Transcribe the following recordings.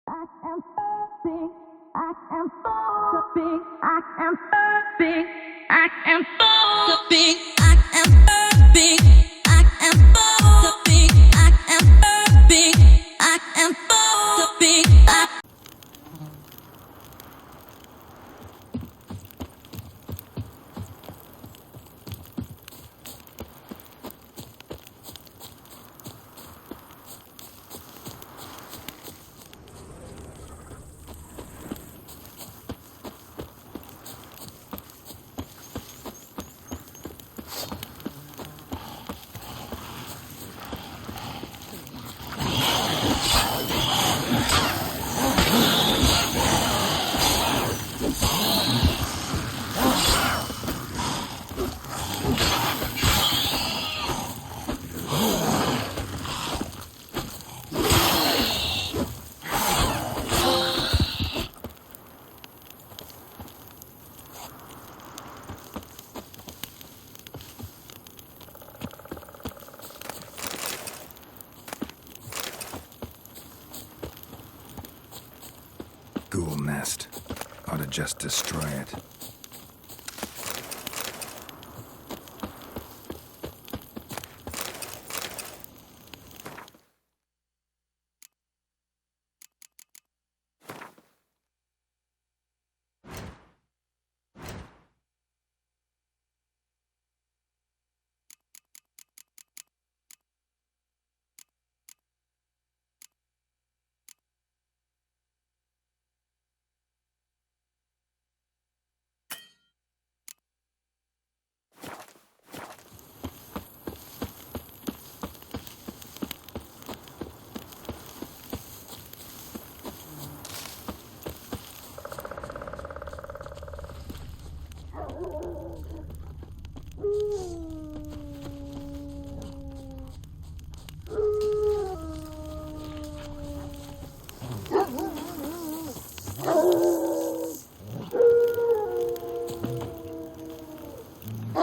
I am big. I am so big. I am big. I am so big. I am big. I am so big. I am big. I am so big. Ghoul nest. Ought to just destroy it.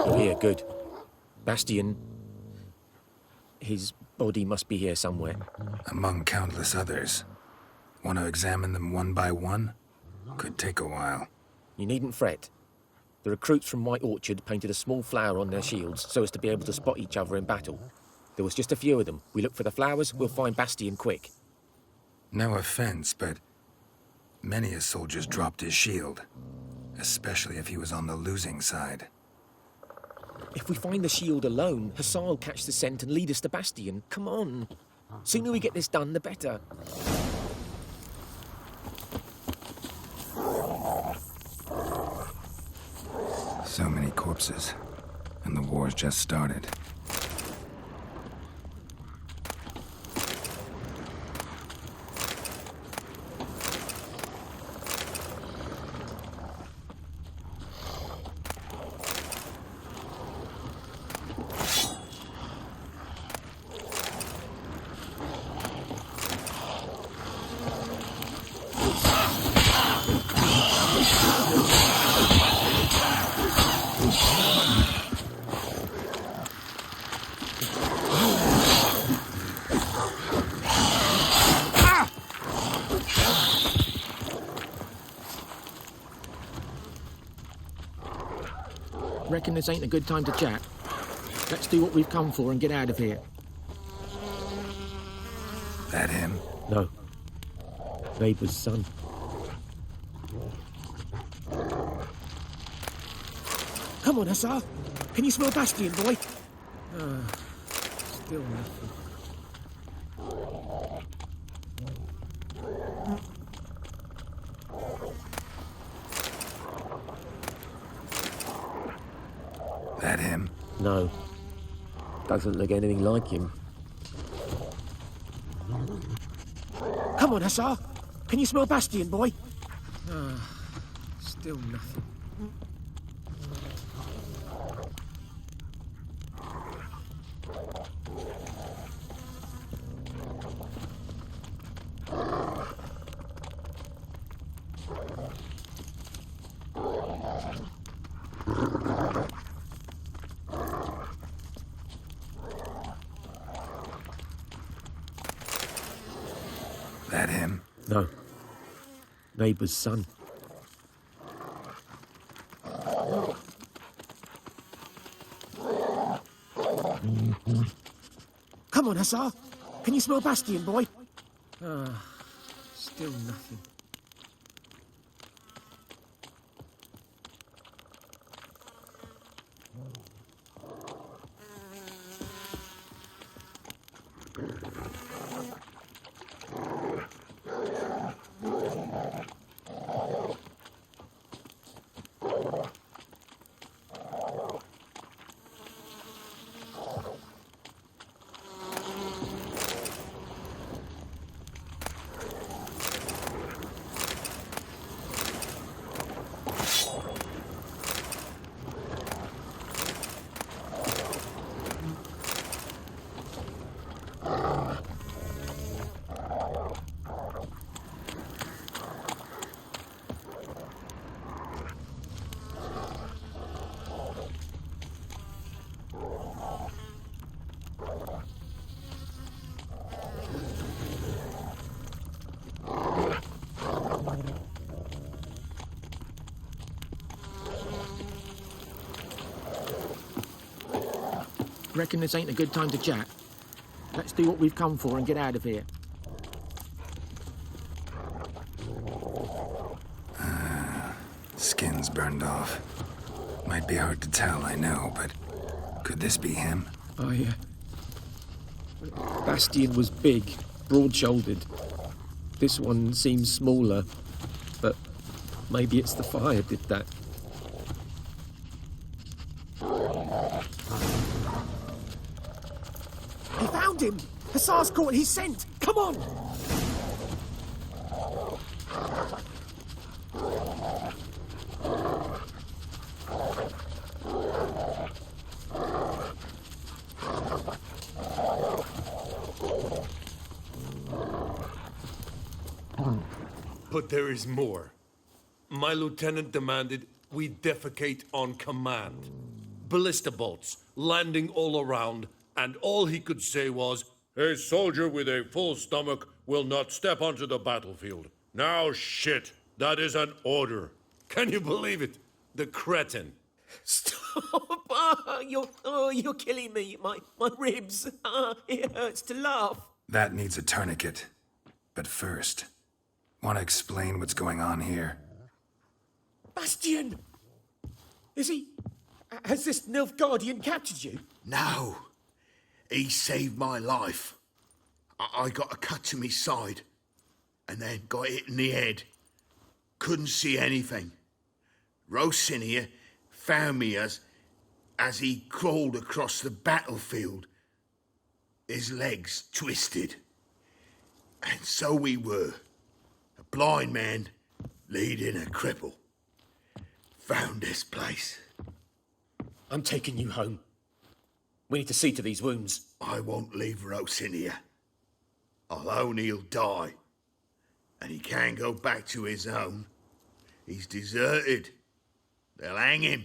You're here, good. Bastion... His body must be here somewhere. Among countless others. Want to examine them one by one? Could take a while. You needn't fret. The recruits from White Orchard painted a small flower on their shields so as to be able to spot each other in battle. There was just a few of them. We look for the flowers, we'll find Bastion quick. No offense, but many a soldier's dropped his shield. Especially if he was on the losing side. If we find the shield alone, Hassan will catch the scent and lead us to Bastion. Come on. Sooner we get this done, the better. So many corpses. And the war's just started. Reckon this ain't a good time to chat. Let's do what we've come for and get out of here. That him? No. Vapor's son. Come on, Hassan. Can you smell Bastion, boy? Still nothing. That him? No. Doesn't look anything like him. Come on, Hassan. Can you smell Bastion, boy? Still nothing. That him? No. Neighbour's son. Come on, Hussar. Can you smell Bastion, boy? Still nothing. Reckon this ain't a good time to chat? Let's do what we've come for and get out of here. Skin's burned off. Might be hard to tell, I know, but could this be him? Oh, yeah. Bastion was big, broad-shouldered. This one seems smaller, but maybe it's the fire did that. He found him! Hussar's caught his scent! Come on! But there is more. My lieutenant demanded we defecate on command. Ballista bolts, landing all around, and all he could say was, "A soldier with a full stomach will not step onto the battlefield." Now shit, that is an order. Can you believe it? The cretin. Stop! You're killing me. My ribs. It hurts to laugh. That needs a tourniquet. But first, want to explain what's going on here? Bastion! Is he... Has this Nilfgaardian captured you? No. He saved my life. I got a cut to my side, and then got hit in the head. Couldn't see anything. Rosinia found me as he crawled across the battlefield. His legs twisted. And so we were. A blind man leading a cripple. Found this place. I'm taking you home. We need to see to these wounds. I won't leave Rosinia. I'll own he'll die. And he can't go back to his own. He's deserted. They'll hang him.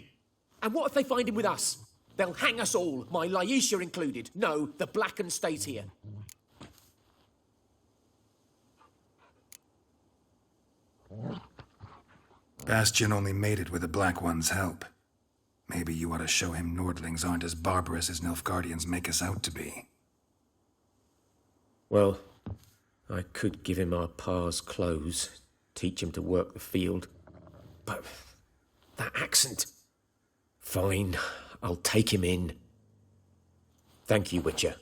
And what if they find him with us? They'll hang us all, my Laisha included. No, the Blackened stays here. Bastion only made it with the Black One's help. Maybe you ought to show him Nordlings aren't as barbarous as Nilfgaardians make us out to be. Well, I could give him our pa's clothes, teach him to work the field. But that accent... Fine, I'll take him in. Thank you, Witcher.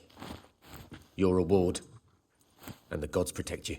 Your reward. And the gods protect you.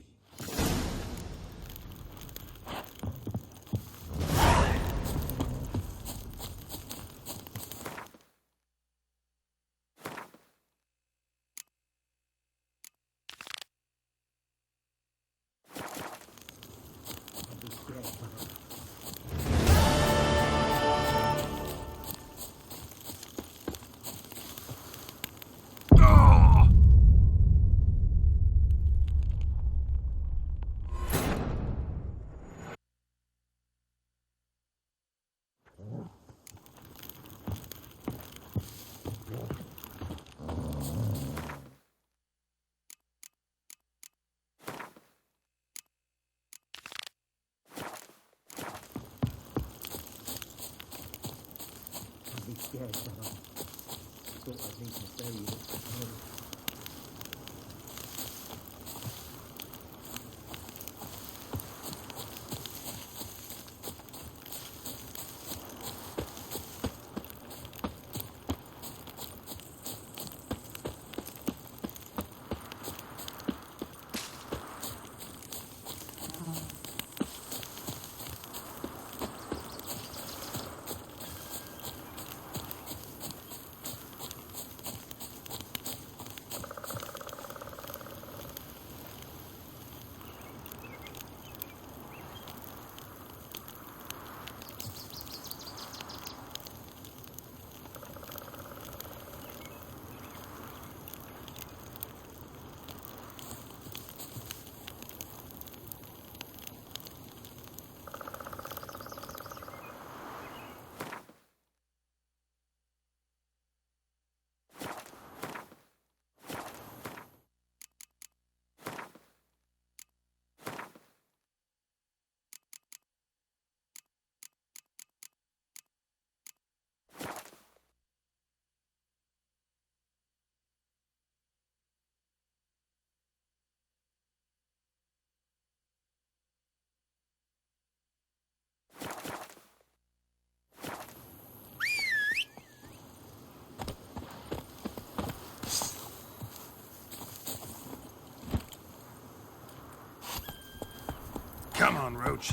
Yeah, thought I'd need to tell you. Come on, Roach.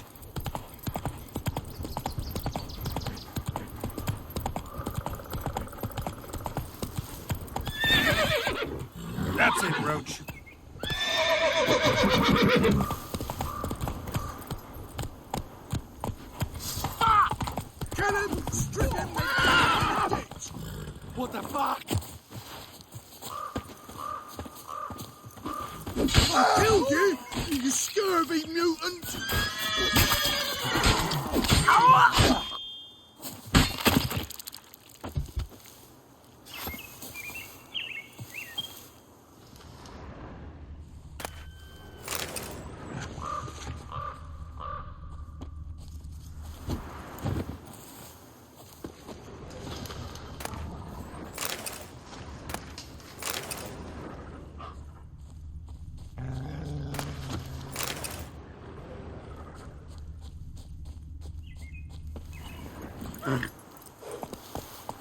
That's it, Roach. Get him! Strip him! What the fuck? I killed you, you scurvy mutant!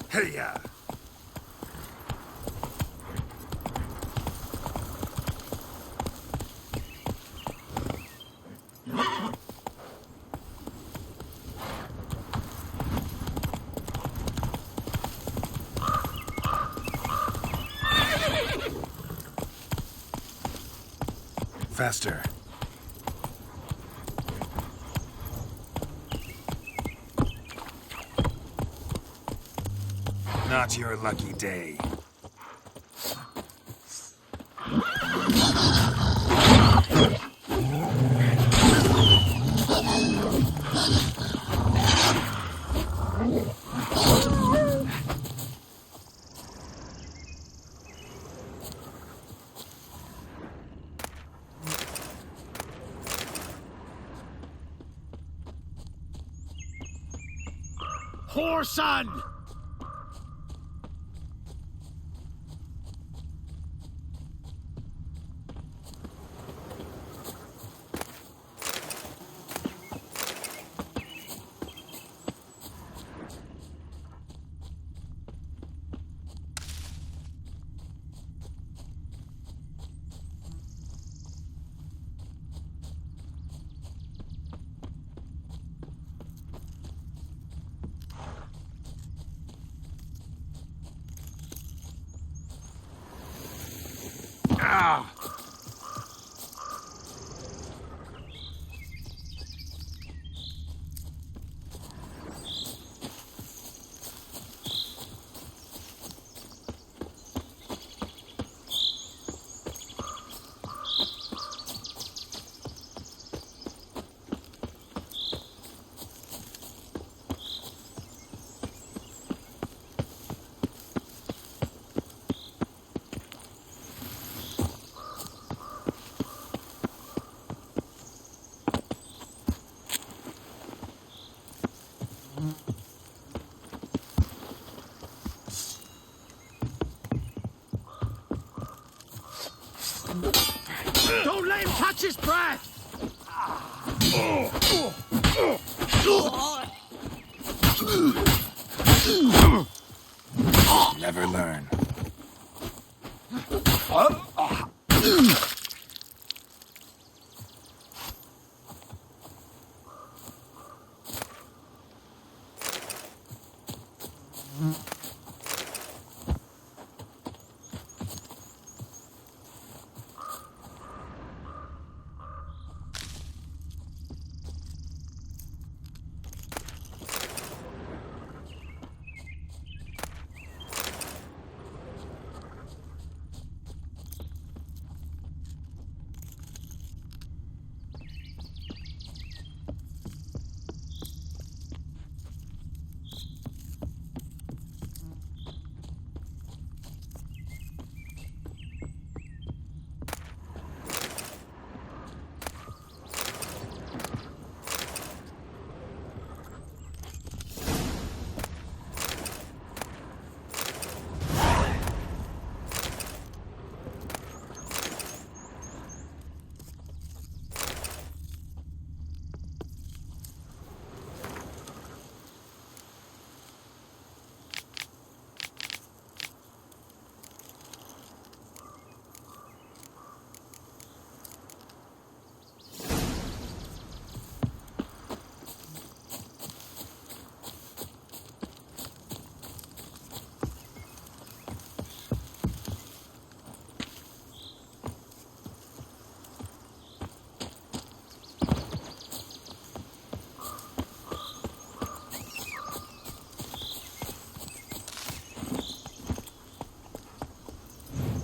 Hey-ya! Faster. Not your lucky day. Whoreson! Watch his breath! Never learn.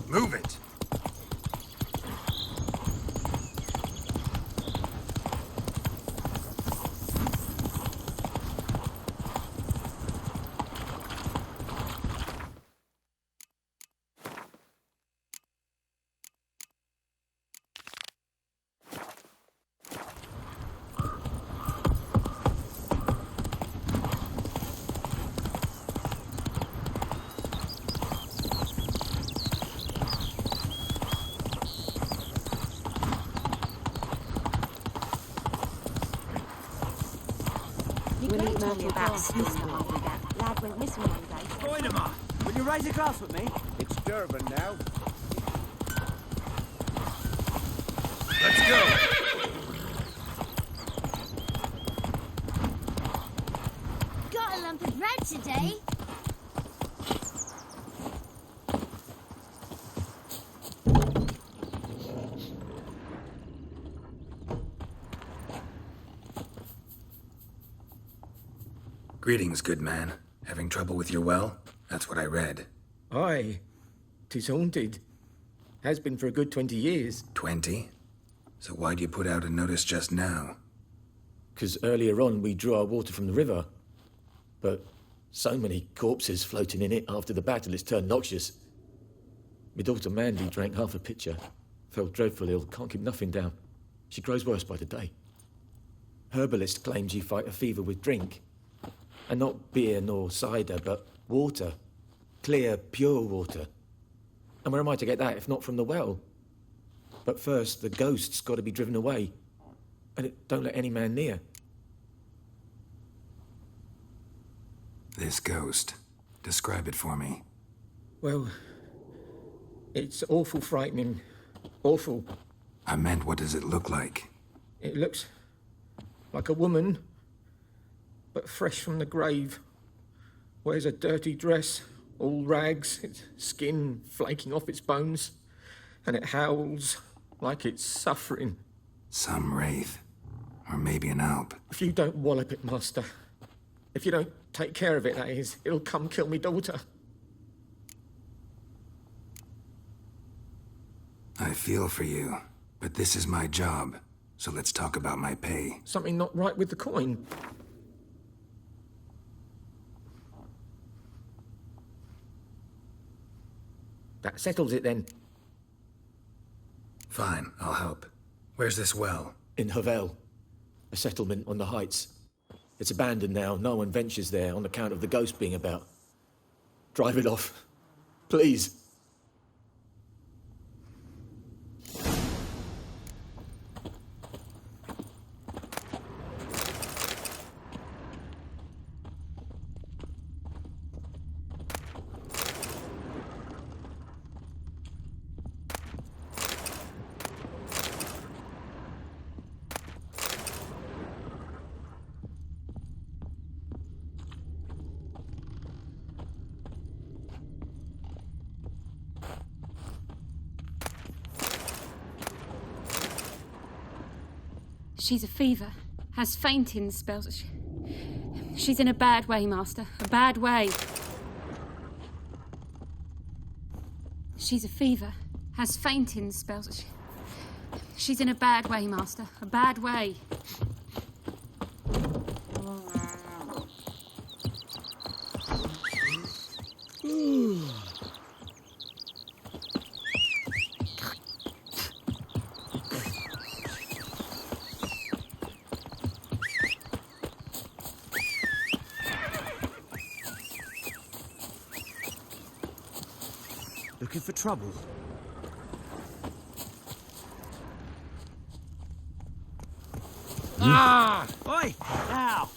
Move it! Lad went missing one day. Join him up. Will you raise a glass with me? It's Durban now. Let's go! Got a lump of bread today. Greetings, good man. Having trouble with your well? That's what I read. Aye, 'tis haunted. Has been for a good 20 years. 20? So why'd you put out a notice just now? 'Cause earlier on we drew our water from the river. But so many corpses floating in it after the battle it's turned noxious. My daughter Mandy drank half a pitcher. Fell dreadful ill, can't keep nothing down. She grows worse by the day. Herbalist claims you fight a fever with drink. And not beer nor cider, but water. Clear, pure water. And where am I to get that if not from the well? But first, the ghost's got to be driven away. And it don't let any man near. This ghost. Describe it for me. Well, it's awful frightening. Awful. I meant, what does it look like? It looks like a woman, but fresh from the grave. Wears a dirty dress, all rags, its skin flaking off its bones, and it howls like it's suffering. Some wraith. Or maybe an alp. If you don't wallop it, master, if you don't take care of it, that is, it'll come kill me daughter. I feel for you, but this is my job, so let's talk about my pay. Something not right with the coin. That settles it then. Fine, I'll help. Where's this well? In Havel, a settlement on the heights. It's abandoned now. No one ventures there on account of the ghost being about. Drive it off, please. She's a fever. Has fainting spells. She's in a bad way, Master. A bad way. She's a fever. Has fainting spells. She's in a bad way, Master. A bad way. Looking for trouble? Ah! Oi! Ow!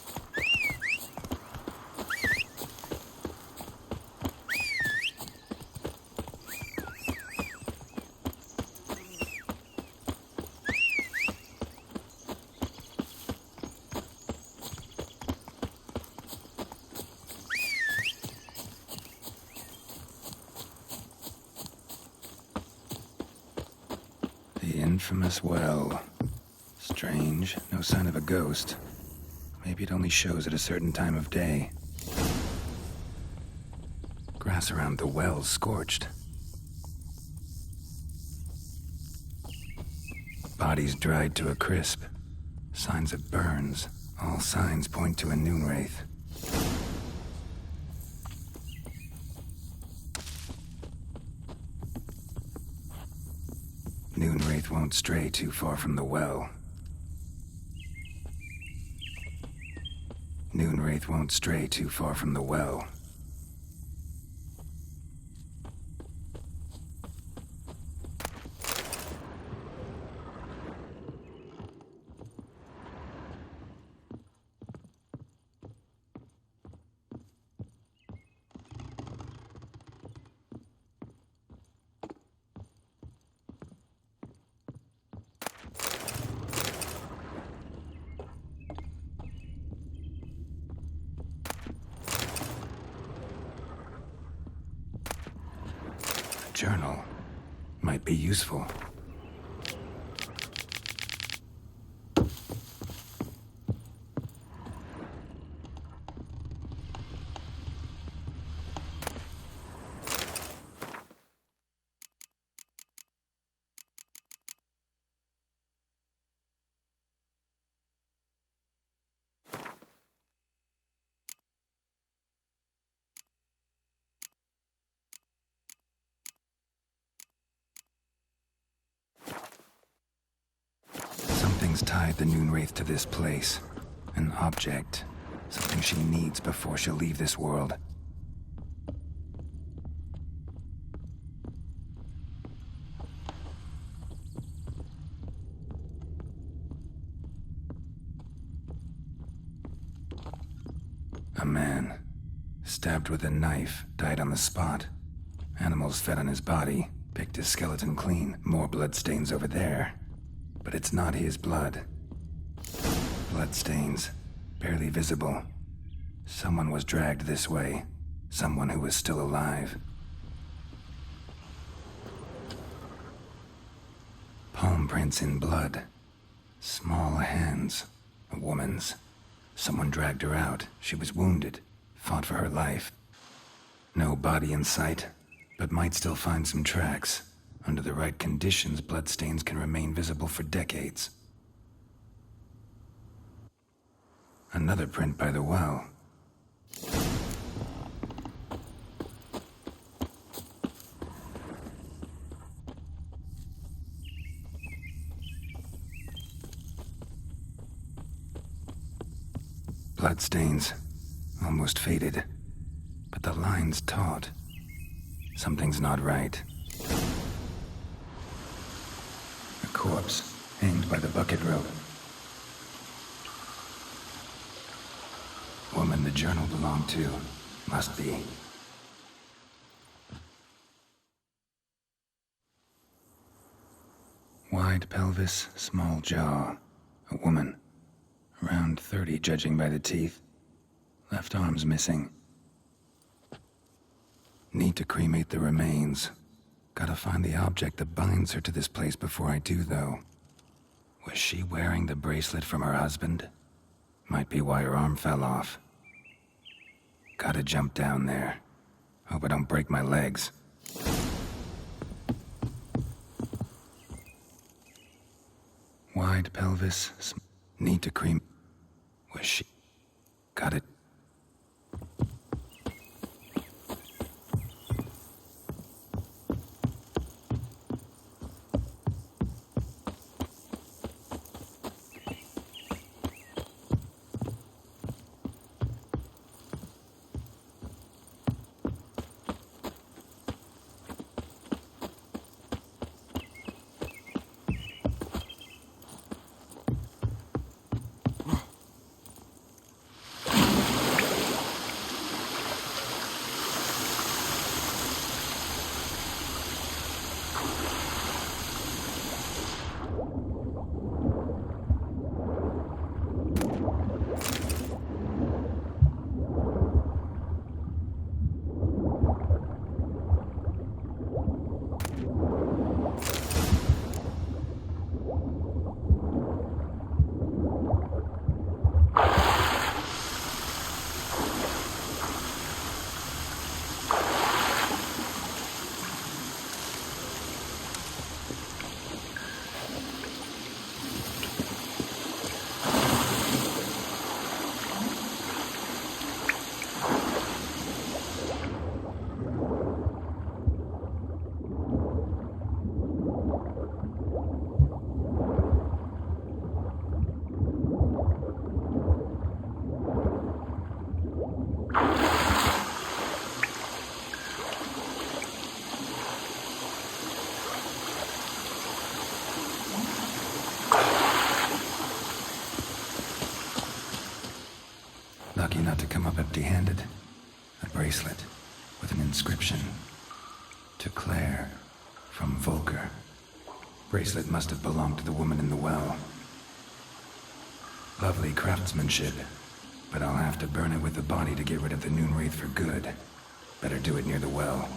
The infamous well. Strange, no sign of a ghost. Maybe it only shows at a certain time of day. Grass around the well's scorched. Bodies dried to a crisp. Signs of burns. All signs point to a noon wraith. Noon wraith won't stray too far from the well. Noon wraith won't stray too far from the well. Journal might be useful. Something's tied the Noon Wraith to this place. An object. Something she needs before she'll leave this world. A man. Stabbed with a knife, died on the spot. Animals fed on his body, picked his skeleton clean. More bloodstains over there. But it's not his blood. Bloodstains, barely visible. Someone was dragged this way. Someone who was still alive. Palm prints in blood. Small hands. A woman's. Someone dragged her out. She was wounded. Fought for her life. No body in sight, but might still find some tracks. Under the right conditions, bloodstains can remain visible for decades. Another print by the well. Bloodstains, almost faded, but the line's taut. Something's not right. A corpse, hanged by the bucket rope. Woman the journal belonged to, must be. Wide pelvis, small jaw. A woman. Around 30, judging by the teeth. Left arm's missing. Need to cremate the remains. Gotta find the object that binds her to this place before I do, though. Was she wearing the bracelet from her husband? Might be why her arm fell off. Gotta jump down there. Hope I don't break my legs. Wide pelvis, need to cream. Was she? Got it. Lucky not to come up empty-handed. A bracelet with an inscription. To Claire, from Volker. Bracelet must have belonged to the woman in the well. Lovely craftsmanship, but I'll have to burn it with the body to get rid of the noon wraith for good. Better do it near the well.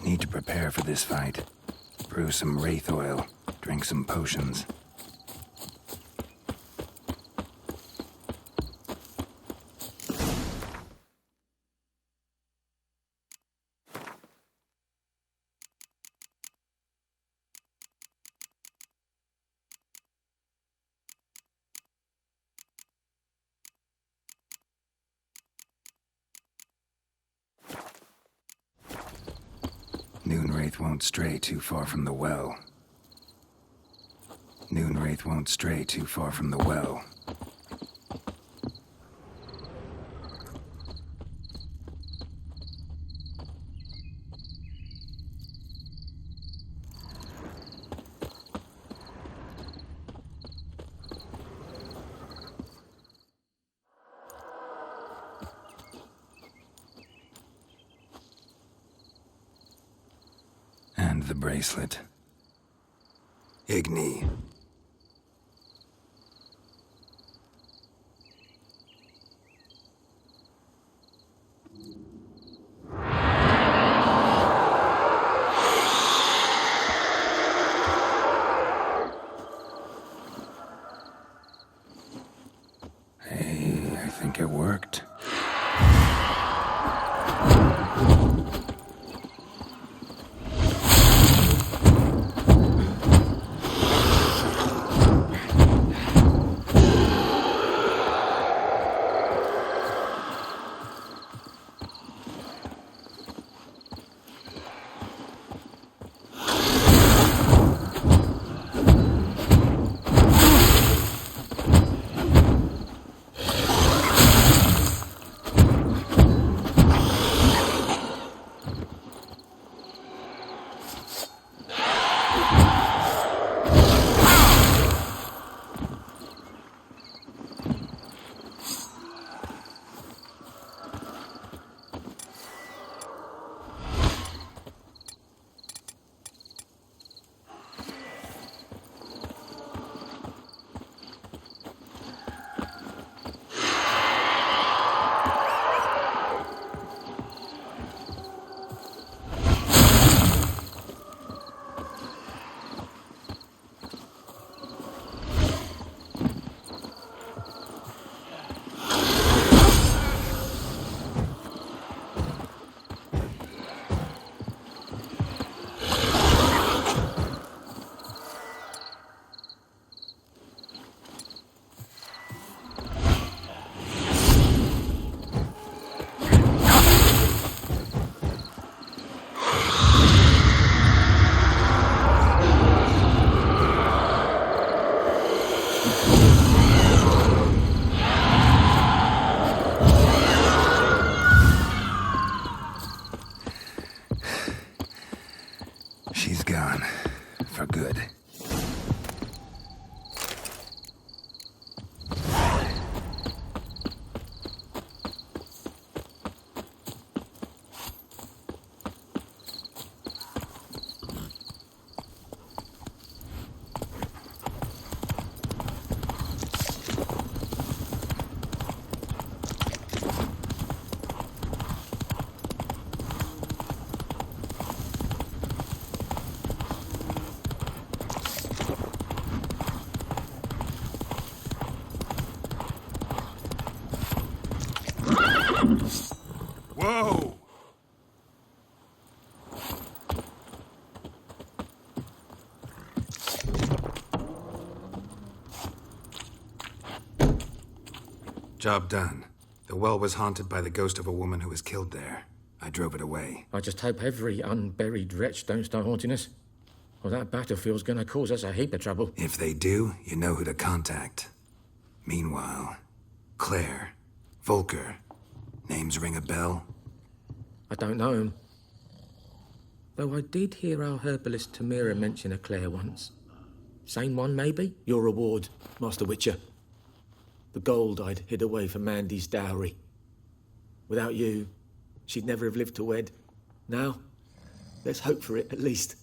Need to prepare for this fight. Brew some wraith oil, drink some potions. Noonwraith won't stray too far from the well. Noonwraith won't stray too far from the well. And the bracelet. Igni. Hey, I think it worked. She's gone. For good. Whoa! Job done. The well was haunted by the ghost of a woman who was killed there. I drove it away. I just hope every unburied wretch don't start haunting us. Or that battlefield's gonna cause us a heap of trouble. If they do, you know who to contact. Meanwhile, Claire, Volker. Names ring a bell? I don't know him. Though I did hear our herbalist Tamira mention a Claire once. Same one, maybe? Your reward, Master Witcher. The gold I'd hid away for Mandy's dowry. Without you, she'd never have lived to wed. Now, let's hope for it, at least.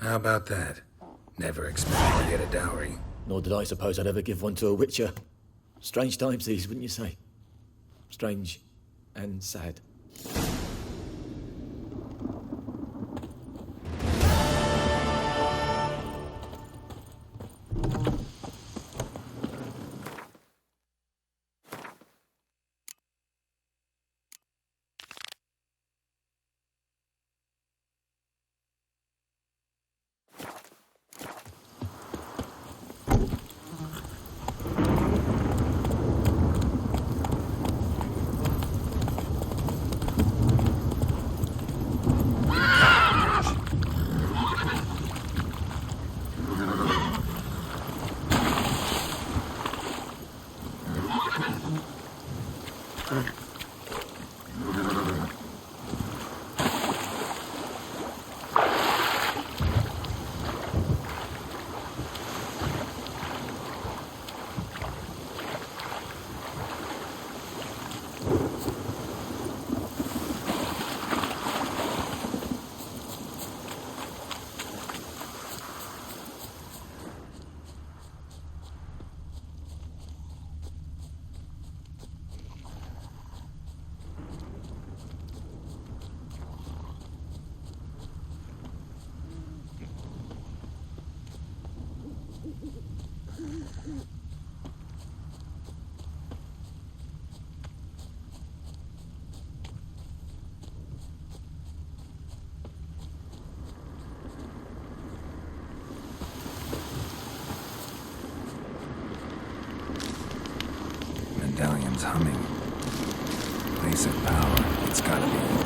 How about that? Never expected to get a dowry. Nor did I suppose I'd ever give one to a Witcher. Strange times these, wouldn't you say? Strange and sad. Medallion's humming. Place of power, it's gotta be.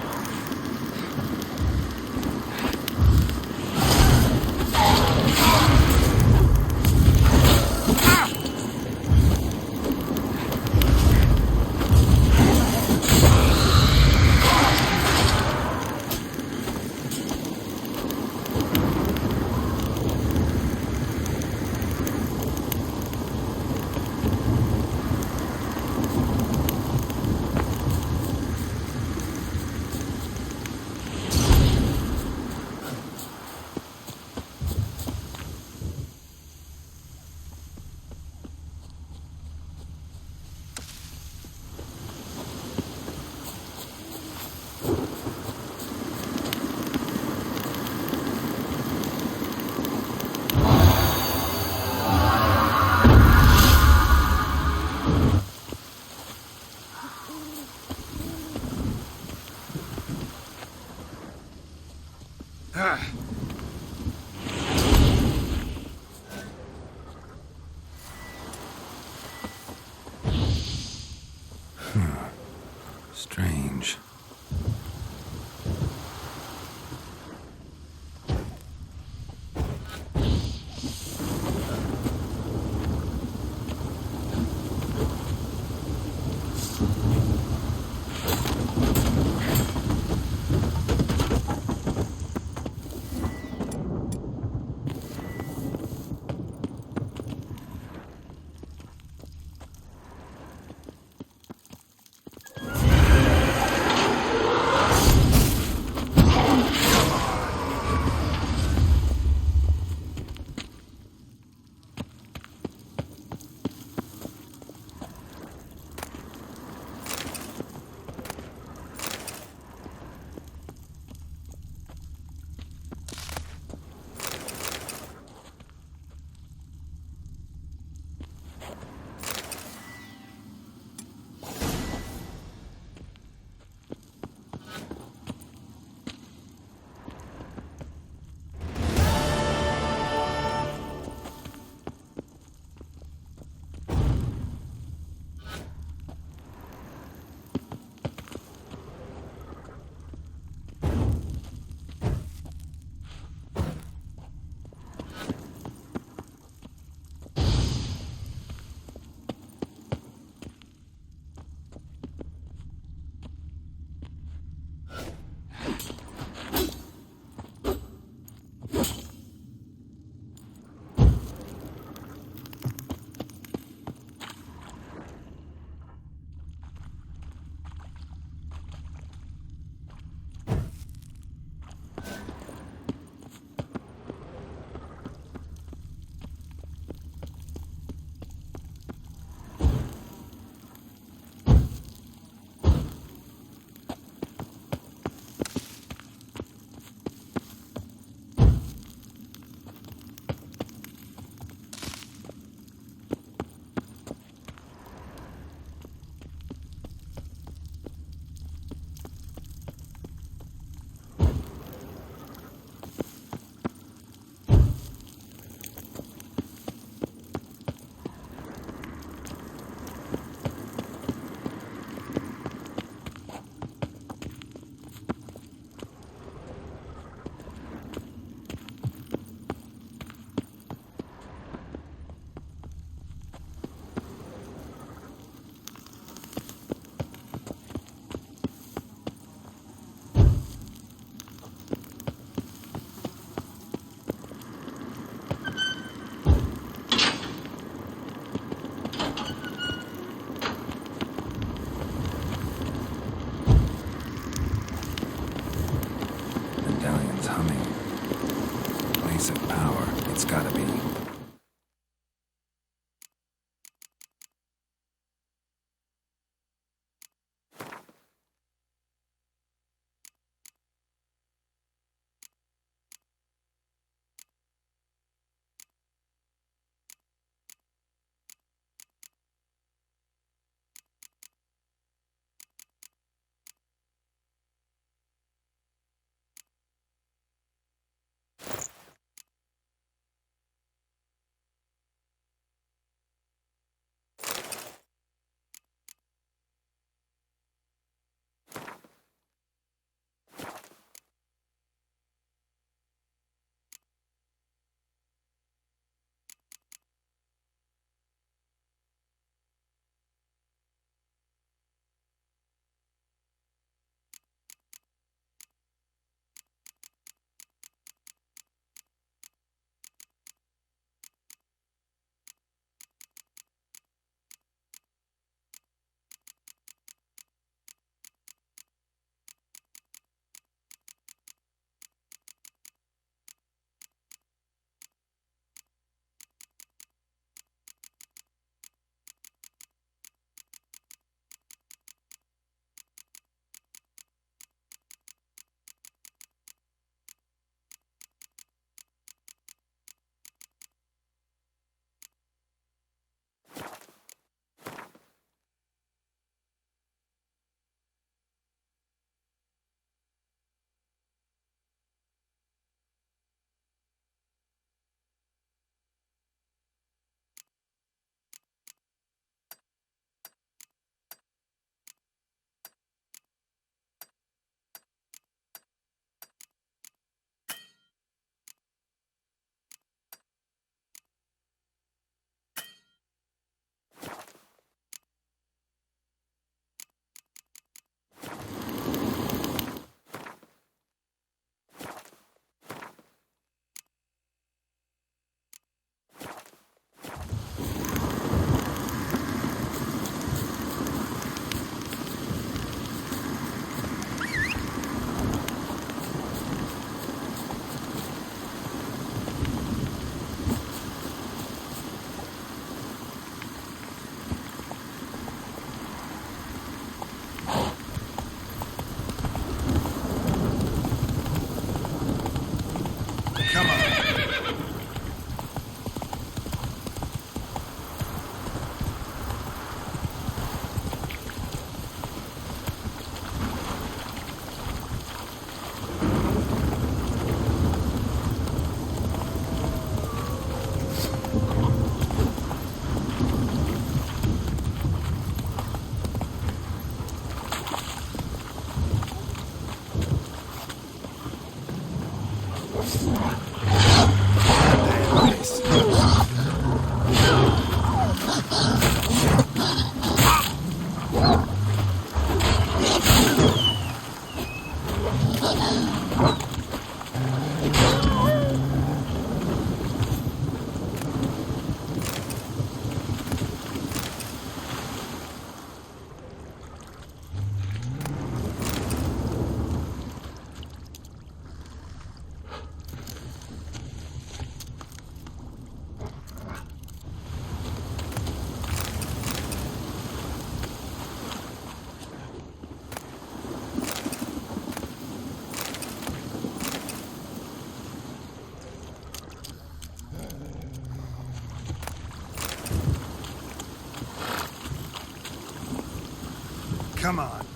Come on.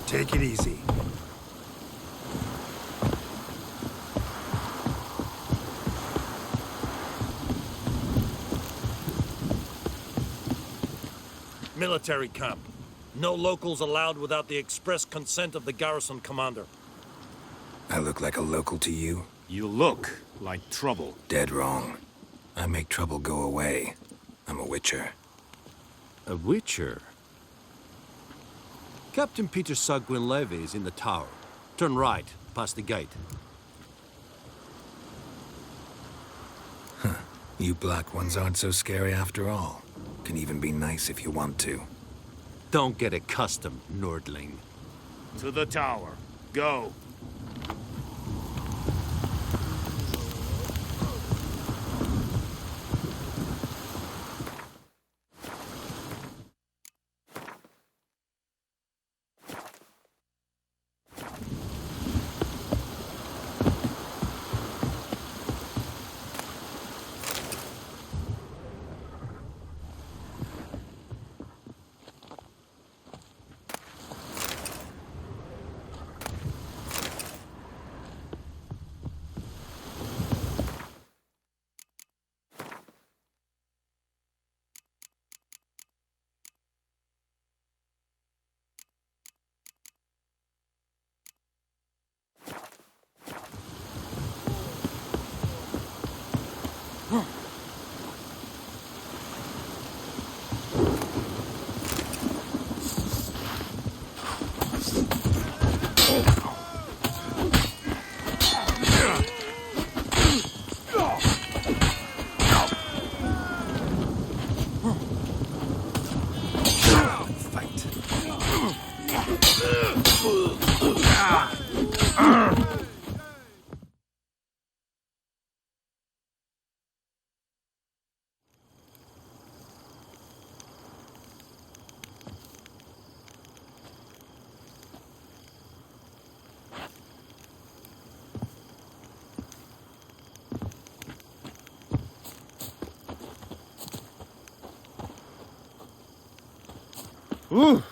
Take it easy. Military camp. No locals allowed without the express consent of the garrison commander. I look like a local to you? You look like trouble. Dead wrong. I make trouble go away. I'm a witcher. A witcher? Captain Peter Sagwin Levy is in the tower. Turn right, past the gate. You black ones aren't so scary after all. Can even be nice if you want to. Don't get accustomed, Nordling. To the tower. Go. Ooh!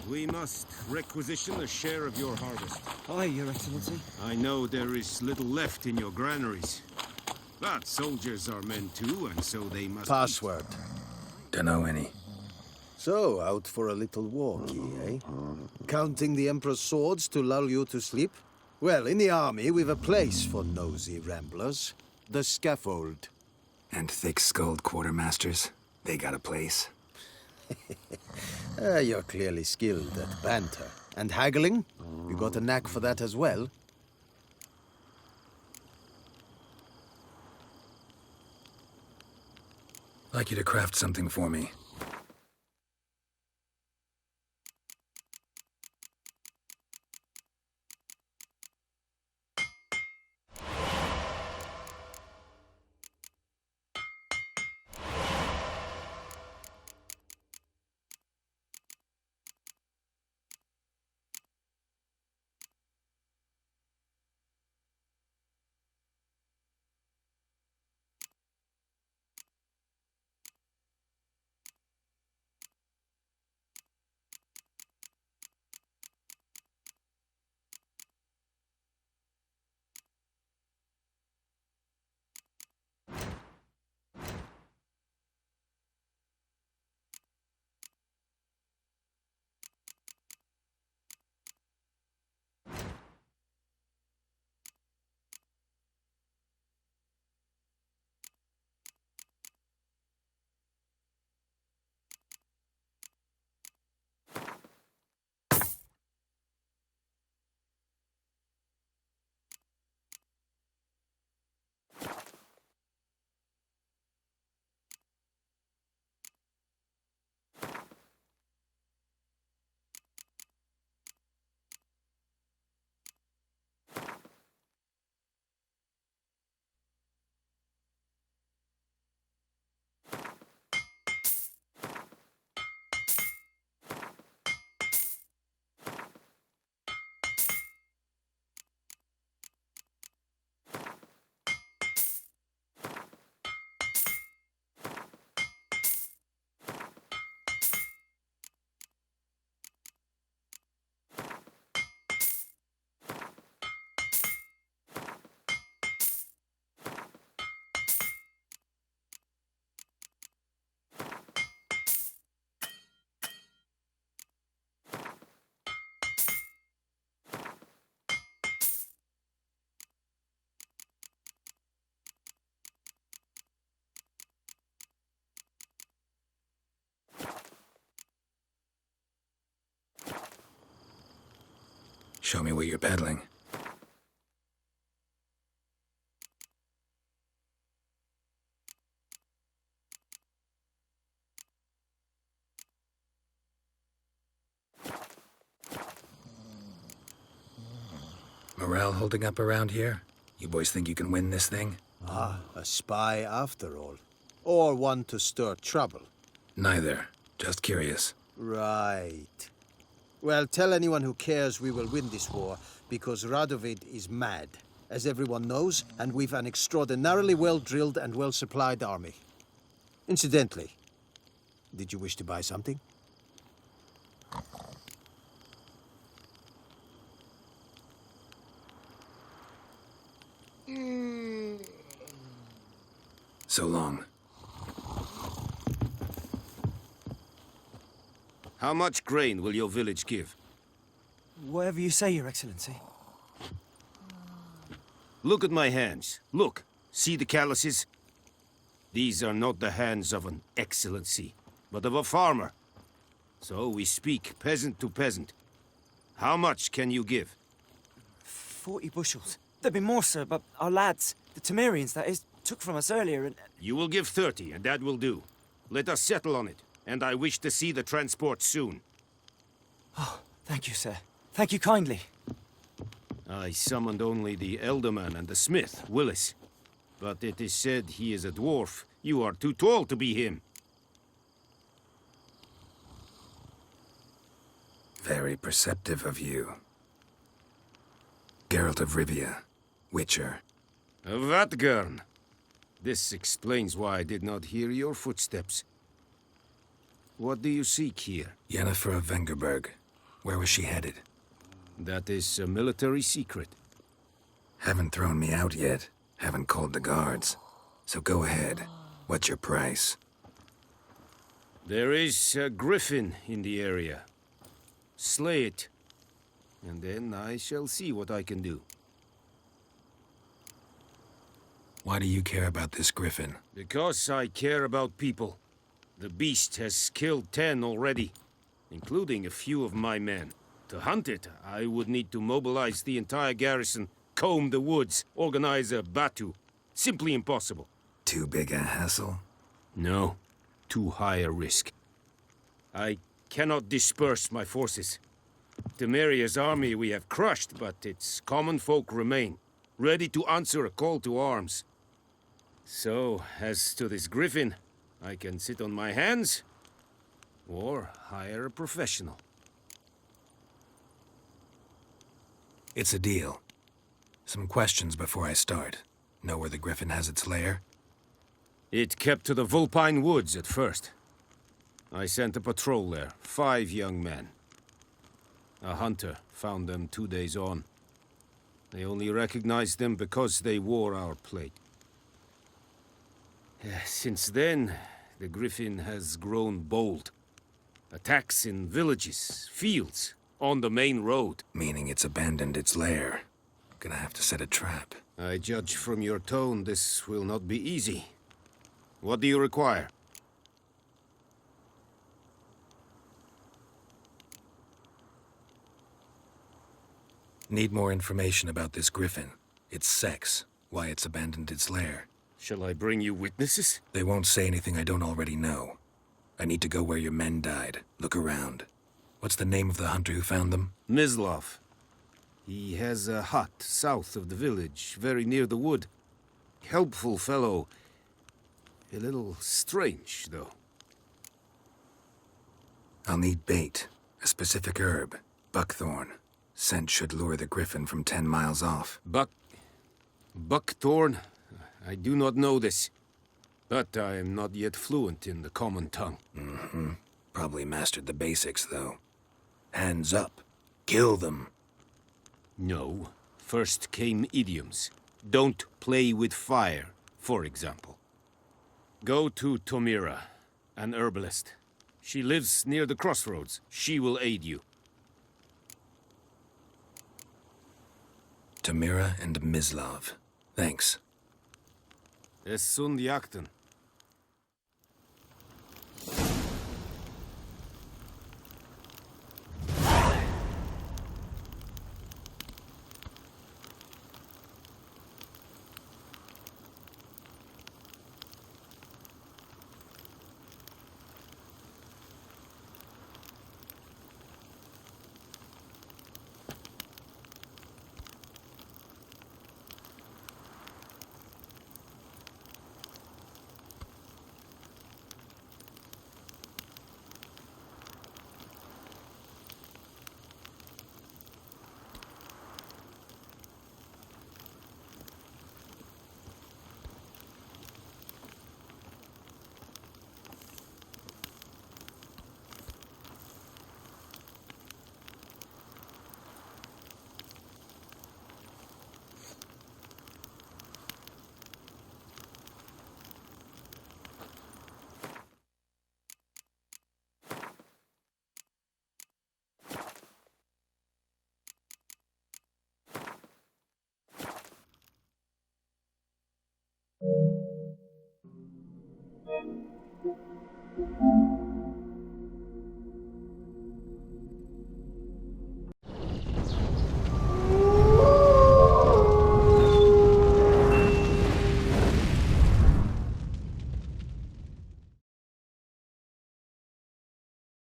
We must requisition a share of your harvest. Aye, Your Excellency. I know there is little left in your granaries. But soldiers are men too, and so they must... Password. Dunno any. So, out for a little walkie, eh? Counting the Emperor's swords to lull you to sleep? Well, in the army, we've a place for nosy ramblers. The scaffold. And thick-skulled quartermasters. They got a place. You're clearly skilled at banter. And haggling? You got a knack for that as well? Like you to craft something for me. Show me what you're peddling. Morale holding up around here? You boys think you can win this thing? Ah, a spy after all. Or one to stir trouble. Neither. Just curious. Right. Well, tell anyone who cares we will win this war, because Radovid is mad, as everyone knows, and we've an extraordinarily well-drilled and well-supplied army. Incidentally, did you wish to buy something? So long. How much grain will your village give? Whatever you say, Your Excellency. Look at my hands. Look. See the calluses? These are not the hands of an excellency, but of a farmer. So we speak peasant to peasant. How much can you give? 40 bushels. There'd be more, sir, but our lads, the Temerians, that is, took from us earlier and... You will give 30, and that will do. Let us settle on it, and I wish to see the transport soon. Oh, thank you, sir. Thank you kindly. I summoned only the Elderman and the smith, Willis. But it is said he is a dwarf. You are too tall to be him. Very perceptive of you. Geralt of Rivia, Witcher. Vatgern. This explains why I did not hear your footsteps. What do you seek here? Yennefer of Vengerberg. Where was she headed? That is a military secret. Haven't thrown me out yet. Haven't called the guards. So go ahead. What's your price? There is a griffin in the area. Slay it, and then I shall see what I can do. Why do you care about this griffin? Because I care about people. The beast has killed 10 already, including a few of my men. To hunt it, I would need to mobilize the entire garrison, comb the woods, organize a batu. Simply impossible. Too big a hassle? No, too high a risk. I cannot disperse my forces. Temeria's army we have crushed, but its common folk remain, ready to answer a call to arms. So, as to this griffin, I can sit on my hands, or hire a professional. It's a deal. Some questions before I start. Know where the griffin has its lair? It kept to the Vulpine Woods at first. I sent a patrol there, 5 young men. A hunter found them 2 days on. They only recognized them because they wore our plate. Since then, the griffin has grown bold. Attacks in villages, fields, on the main road. Meaning it's abandoned its lair. Gonna have to set a trap. I judge from your tone this will not be easy. What do you require? Need more information about this griffin. Its sex, why it's abandoned its lair. Shall I bring you witnesses? They won't say anything I don't already know. I need to go where your men died. Look around. What's the name of the hunter who found them? Mislav. He has a hut south of the village, very near the wood. Helpful fellow. A little strange, though. I'll need bait. A specific herb. Buckthorn. Scent should lure the griffin from 10 miles off. Buckthorn? I do not know this. But I am not yet fluent in the common tongue. Mm-hmm. Probably mastered the basics, though. Hands up. Kill them. No. First came idioms. Don't play with fire, for example. Go to Tomira, an herbalist. She lives near the crossroads. She will aid you. Tamira and Mislav. Thanks. Es sund jakten.